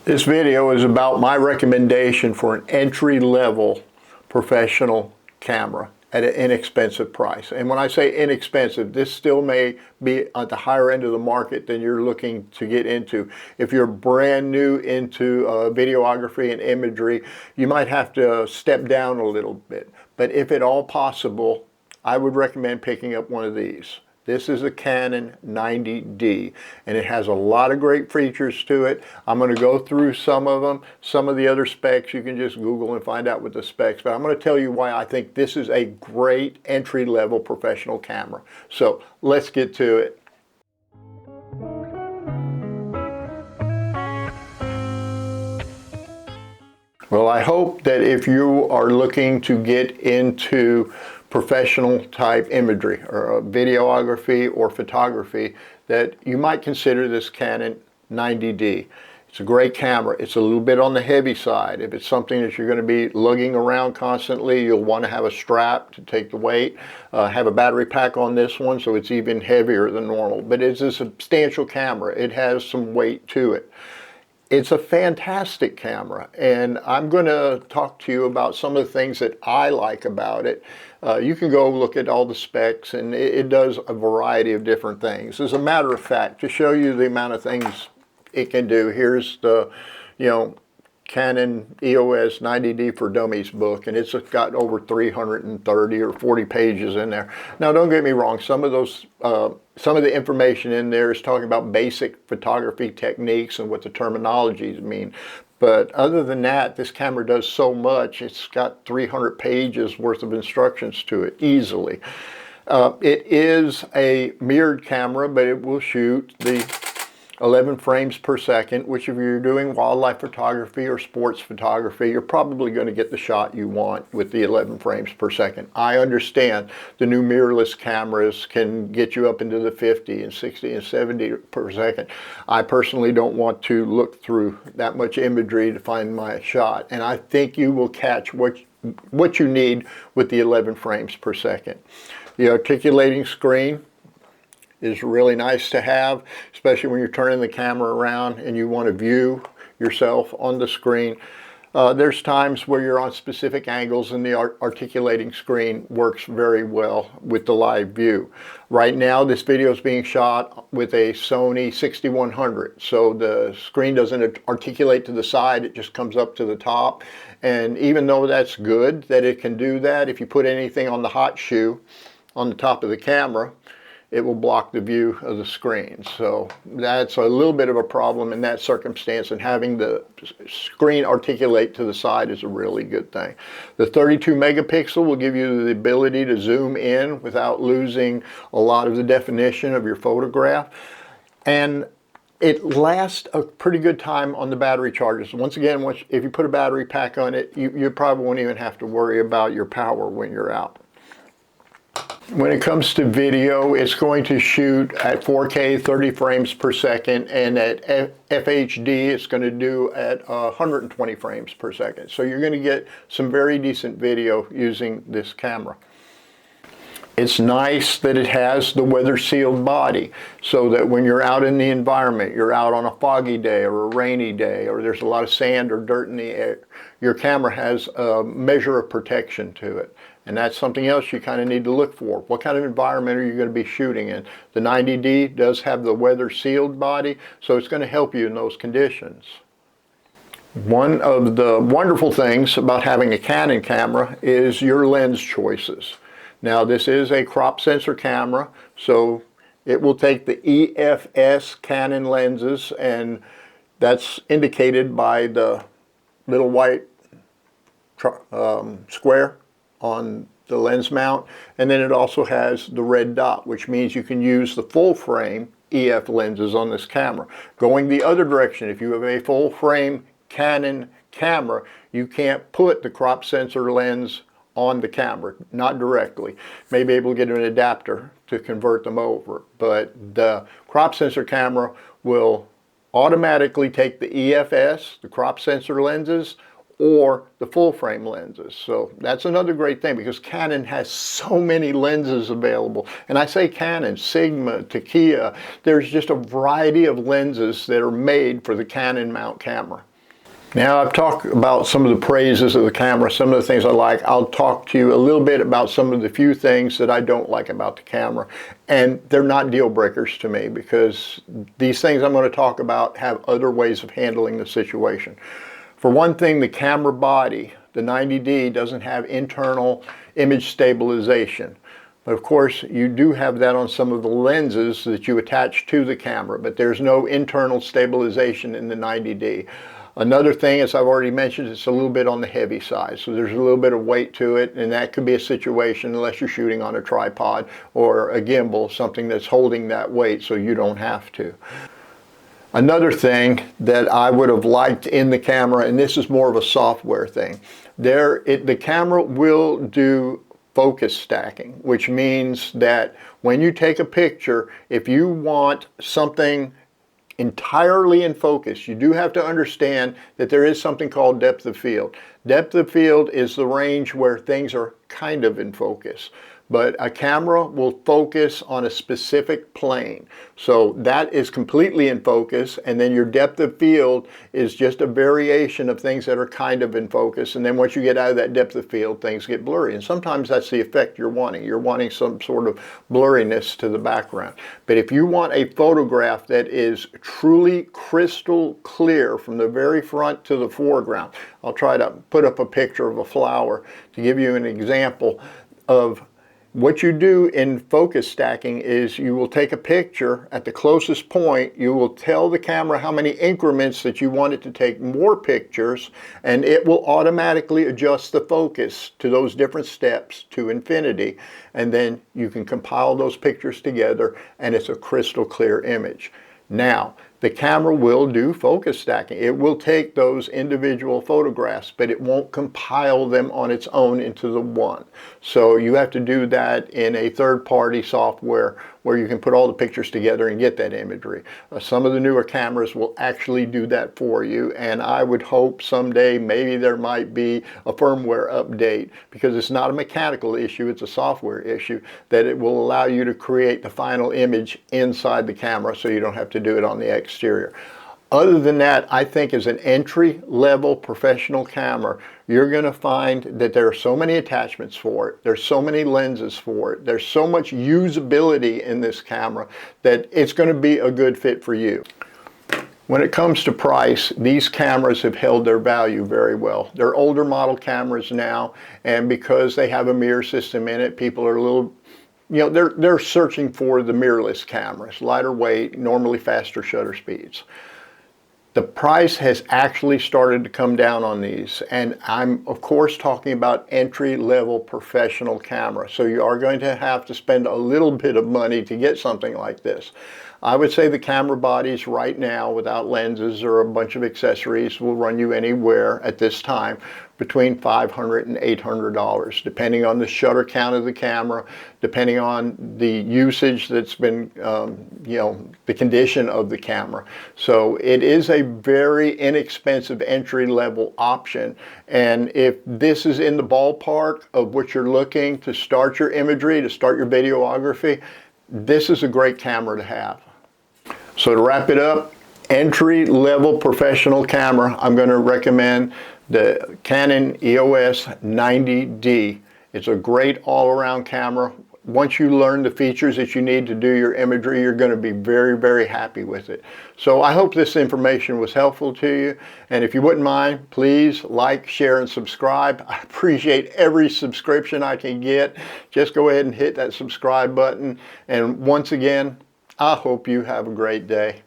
This video is about my recommendation for an entry-level professional camera at an inexpensive price. And when I say inexpensive, this still may be at the higher end of the market than you're looking to get into. If you're brand new into videography and imagery, you might have to step down a little bit. But if at all possible, I would recommend picking up one of these. This is a Canon 90D, and it has a lot of great features to it. I'm going to go through some of them. Some of the other specs you can just Google and find out what the specs, but I'm going to tell you why I think this is a great entry-level professional camera. So let's get to it. Well, I hope that if you are looking to get into professional type imagery or videography or photography, that you might consider this Canon 90D. It's a great camera. It's a little bit on the heavy side. If it's something that you're going to be lugging around constantly, you'll want to have a strap to take the weight. Have a battery pack on this one, so it's even heavier than normal. But it's a substantial camera. It has some weight to it. It's a fantastic camera, and I'm going to talk to you about some of the things that I like about it. You can go look at all the specs, and it does a variety of different things. As a matter of fact, to show you the amount of things it can do, here's the, Canon EOS 90D for Dummies book, and it's got over 330 or 40 pages in there. Now, don't get me wrong, some of the information in there is talking about basic photography techniques and what the terminologies mean. But other than that, this camera does so much. It's got 300 pages worth of instructions to it easily. It is a mirrored camera, but it will shoot the 11 frames per second, which if you're doing wildlife photography or sports photography, you're probably going to get the shot you want with the 11 frames per second. I understand the new mirrorless cameras can get you up into the 50 and 60 and 70 per second. I personally don't want to look through that much imagery to find my shot, and I think you will catch what you need with the 11 frames per second. The articulating screen is really nice to have, especially when you're turning the camera around and you want to view yourself on the screen. There's times where you're on specific angles and the articulating screen works very well with the live view. Right now this video is being shot with a Sony 6100, so the screen doesn't articulate to the side, it just comes up to the top. And even though that's good that it can do that, if you put anything on the hot shoe on the top of the camera, it will block the view of the screen. So that's a little bit of a problem in that circumstance, and having the screen articulate to the side is a really good thing. The 32 megapixel will give you the ability to zoom in without losing a lot of the definition of your photograph. And it lasts a pretty good time on the battery charges. Once again, if you put a battery pack on it, you probably won't even have to worry about your power when you're out. When it comes to video, it's going to shoot at 4K 30 frames per second, and at FHD it's going to do at 120 frames per second. So you're going to get some very decent video using this camera. It's nice that it has the weather sealed body, so that when you're out in the environment, you're out on a foggy day or a rainy day, or there's a lot of sand or dirt in the air, your camera has a measure of protection to it. And that's something else you kind of need to look for. What kind of environment are you going to be shooting in? The 90D does have the weather sealed body, so it's going to help you in those conditions. One of the wonderful things about having a Canon camera is your lens choices. Now, this is a crop sensor camera, so it will take the EFS Canon lenses, and that's indicated by the little white square on the lens mount, and then it also has the red dot, which means you can use the full frame EF lenses on this camera. Going the other direction, if you have a full frame Canon camera, you can't put the crop sensor lens on the camera, not directly. May be able to get an adapter to convert them over, but the crop sensor camera will automatically take the EFS, the crop sensor lenses, or the full frame lenses. So that's another great thing, because Canon has so many lenses available. And I say Canon, Sigma, Tamiya, there's just a variety of lenses that are made for the Canon mount camera. Now I've talked about some of the praises of the camera, some of the things I like. I'll talk to you a little bit about some of the few things that I don't like about the camera. And they're not deal breakers to me, because these things I'm going to talk about have other ways of handling the situation. For one thing, the camera body, the 90D, doesn't have internal image stabilization. But of course, you do have that on some of the lenses that you attach to the camera, but there's no internal stabilization in the 90D. Another thing, as I've already mentioned, it's a little bit on the heavy side, so there's a little bit of weight to it, and that could be a situation, unless you're shooting on a tripod or a gimbal, something that's holding that weight so you don't have to. Another thing that I would have liked in the camera, and this is more of a software thing, the camera will do focus stacking, which means that when you take a picture, if you want something entirely in focus, you do have to understand that there is something called depth of field. Depth of field is the range where things are kind of in focus, but a camera will focus on a specific plane. So that is completely in focus, and then your depth of field is just a variation of things that are kind of in focus, and then once you get out of that depth of field, things get blurry. And sometimes that's the effect you're wanting. You're wanting some sort of blurriness to the background. But if you want a photograph that is truly crystal clear from the very front to the foreground, I'll try to put up a picture of a flower to give you an example of what you do in focus stacking. Is you will take a picture at the closest point, you will tell the camera how many increments that you want it to take more pictures, and it will automatically adjust the focus to those different steps to infinity, and then you can compile those pictures together and it's a crystal clear image. Now, the camera will do focus stacking. It will take those individual photographs, but it won't compile them on its own into the one. So you have to do that in a third-party software where you can put all the pictures together and get that imagery. Some of the newer cameras will actually do that for you, and I would hope someday maybe there might be a firmware update, because it's not a mechanical issue, it's a software issue, that it will allow you to create the final image inside the camera so you don't have to do it on the exterior. Other than that, I think as an entry-level professional camera, you're going to find that there are so many attachments for it, there's so many lenses for it, there's so much usability in this camera that it's going to be a good fit for you. When it comes to price, these cameras have held their value very well. They're older model cameras now, and because they have a mirror system in it, people are a little, they're searching for the mirrorless cameras, lighter weight, normally faster shutter speeds. The price has actually started to come down on these, and I'm of course talking about entry-level professional camera. So you are going to have to spend a little bit of money to get something like this. I would say the camera bodies right now, without lenses or a bunch of accessories, will run you anywhere at this time between $500 and $800, depending on the shutter count of the camera, depending on the usage that's been, the condition of the camera. So it is a very inexpensive entry-level option, and if this is in the ballpark of what you're looking to start your imagery, to start your videography, this is a great camera to have. So to wrap it up, entry-level professional camera, I'm going to recommend the Canon EOS 90D. It's a great all-around camera. Once you learn the features that you need to do your imagery, you're going to be very, very happy with it. So I hope this information was helpful to you. And if you wouldn't mind, please like, share, and subscribe. I appreciate every subscription I can get. Just go ahead and hit that subscribe button. And once again, I hope you have a great day.